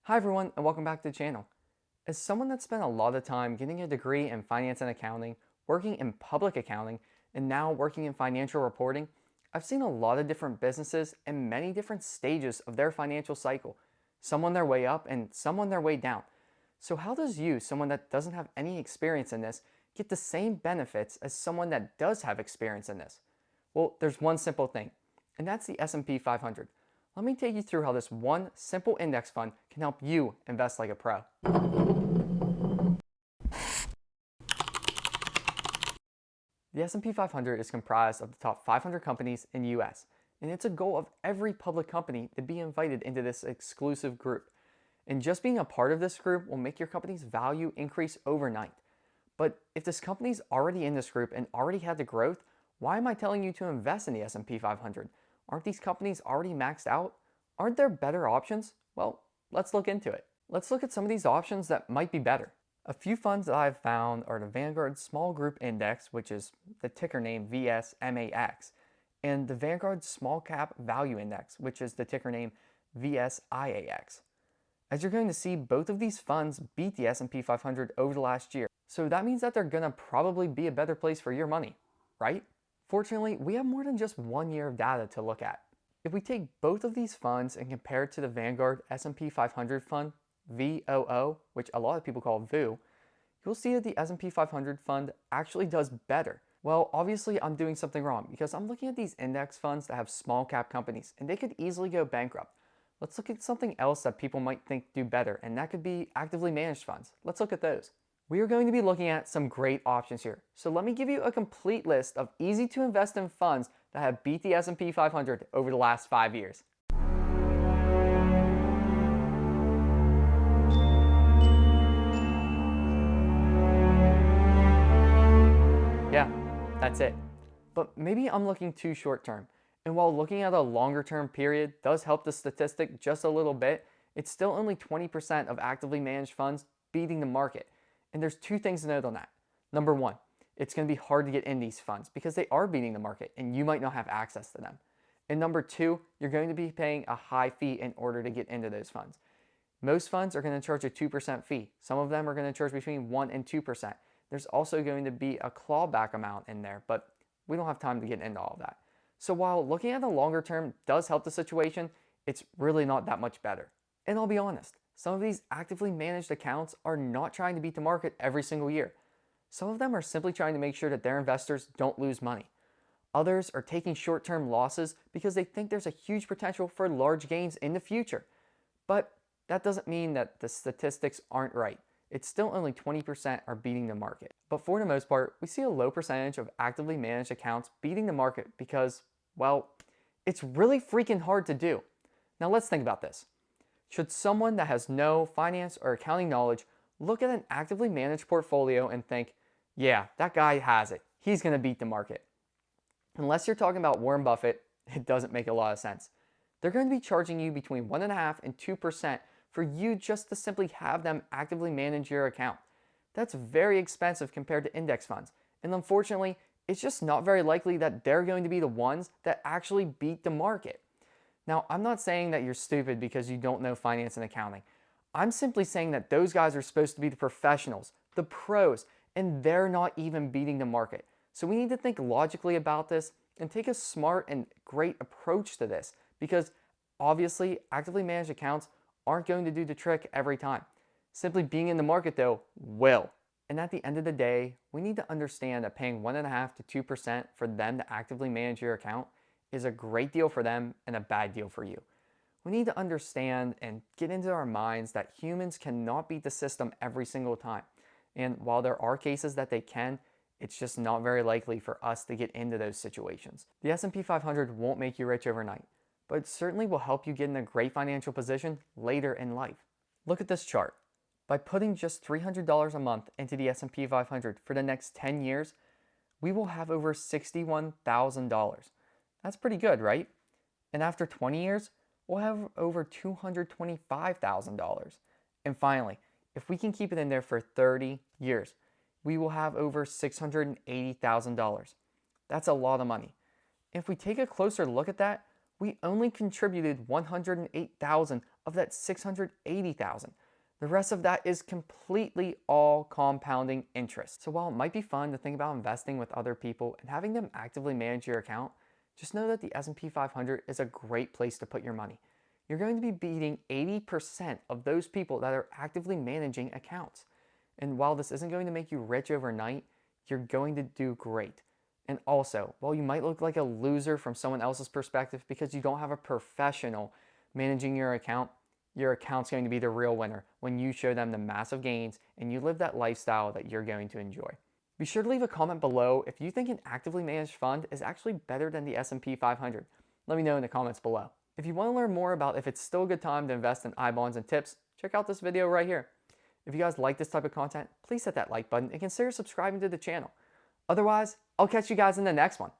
Hi everyone and welcome back to the channel. As someone that's spent a lot of time getting a degree in finance and accounting, working in public accounting, and now working in financial reporting, I've seen a lot of different businesses and many different stages of their financial cycle, some on their way up and some on their way down. So how does you, someone that doesn't have any experience in this, get the same benefits as someone that does have experience in this? Well, there's one simple thing, and that's the S&P 500. Let me take you through how this one simple index fund can help you invest like a pro. The S&P 500 is comprised of the top 500 companies in the US, and it's a goal of every public company to be invited into this exclusive group. And just being a part of this group will make your company's value increase overnight. But if this company's already in this group and already had the growth, why am I telling you to invest in the S&P 500? Aren't these companies already maxed out? Aren't there better options? Well, let's look into it. Let's look at some of these options that might be better. A few funds that I've found are the Vanguard Small Group Index, which is the ticker name VSMAX, and the Vanguard Small Cap Value Index, which is the ticker name VSIAX. As you're going to see, both of these funds beat the S&P 500 over the last year. So that means that they're going to probably be a better place for your money, right? Fortunately, we have more than just 1 year of data to look at. If we take both of these funds and compare it to the Vanguard S&P 500 fund, VOO, which a lot of people call VOO, you'll see that the S&P 500 fund actually does better. Well, obviously I'm doing something wrong because I'm looking at these index funds that have small cap companies and they could easily go bankrupt. Let's look at something else that people might think do better, and that could be actively managed funds. Let's look at those. We are going to be looking at some great options here. So let me give you a complete list of easy to invest in funds that have beat the S&P 500 over the last 5 years. Yeah, that's it. But maybe I'm looking too short term. And while looking at a longer term period does help the statistic just a little bit, it's still only 20% of actively managed funds beating the market. And there's two things to note on that. Number one, it's going to be hard to get in these funds because they are beating the market and you might not have access to them. And number two, you're going to be paying a high fee in order to get into those funds. Most funds are going to charge a 2% fee. Some of them are going to charge between 1 and 2%. There's also going to be a clawback amount in there, but we don't have time to get into all of that. So while looking at the longer term does help the situation, it's really not that much better. And I'll be honest, some of these actively managed accounts are not trying to beat the market every single year. Some of them are simply trying to make sure that their investors don't lose money. Others are taking short-term losses because they think there's a huge potential for large gains in the future. But that doesn't mean that the statistics aren't right. It's still only 20% are beating the market. But for the most part, we see a low percentage of actively managed accounts beating the market because, well, it's really freaking hard to do. Now let's think about this. Should someone that has no finance or accounting knowledge look at an actively managed portfolio and think, yeah, that guy has it. He's going to beat the market? Unless you're talking about Warren Buffett, it doesn't make a lot of sense. They're going to be charging you between 1.5% and 2% for you just to simply have them actively manage your account. That's very expensive compared to index funds. And unfortunately, it's just not very likely that they're going to be the ones that actually beat the market. Now, I'm not saying that you're stupid because you don't know finance and accounting. I'm simply saying that those guys are supposed to be the professionals, the pros, and they're not even beating the market. So we need to think logically about this and take a smart and great approach to this because obviously actively managed accounts aren't going to do the trick every time. Simply being in the market though will. And at the end of the day, we need to understand that paying 1.5% to 2% for them to actively manage your account is a great deal for them and a bad deal for you. We need to understand and get into our minds that humans cannot beat the system every single time. And while there are cases that they can, it's just not very likely for us to get into those situations. The S&P 500 won't make you rich overnight, but it certainly will help you get in a great financial position later in life. Look at this chart. By putting just $300 a month into the S&P 500 for the next 10 years, we will have over $61,000. That's pretty good, right? And after 20 years, we'll have over $225,000. And finally, if we can keep it in there for 30 years, we will have over $680,000. That's a lot of money. If we take a closer look at that, we only contributed $108,000 of that 680,000. The rest of that is completely all compounding interest. So while it might be fun to think about investing with other people and having them actively manage your account, just know that the S&P 500 is a great place to put your money. You're going to be beating 80% of those people that are actively managing accounts. And while this isn't going to make you rich overnight, you're going to do great. And also, while you might look like a loser from someone else's perspective because you don't have a professional managing your account's going to be the real winner when you show them the massive gains and you live that lifestyle that you're going to enjoy. Be sure to leave a comment below if you think an actively managed fund is actually better than the S&P 500. Let me know in the comments below. If you want to learn more about if it's still a good time to invest in I-bonds and tips, check out this video right here. If you guys like this type of content, please hit that like button and consider subscribing to the channel. Otherwise, I'll catch you guys in the next one.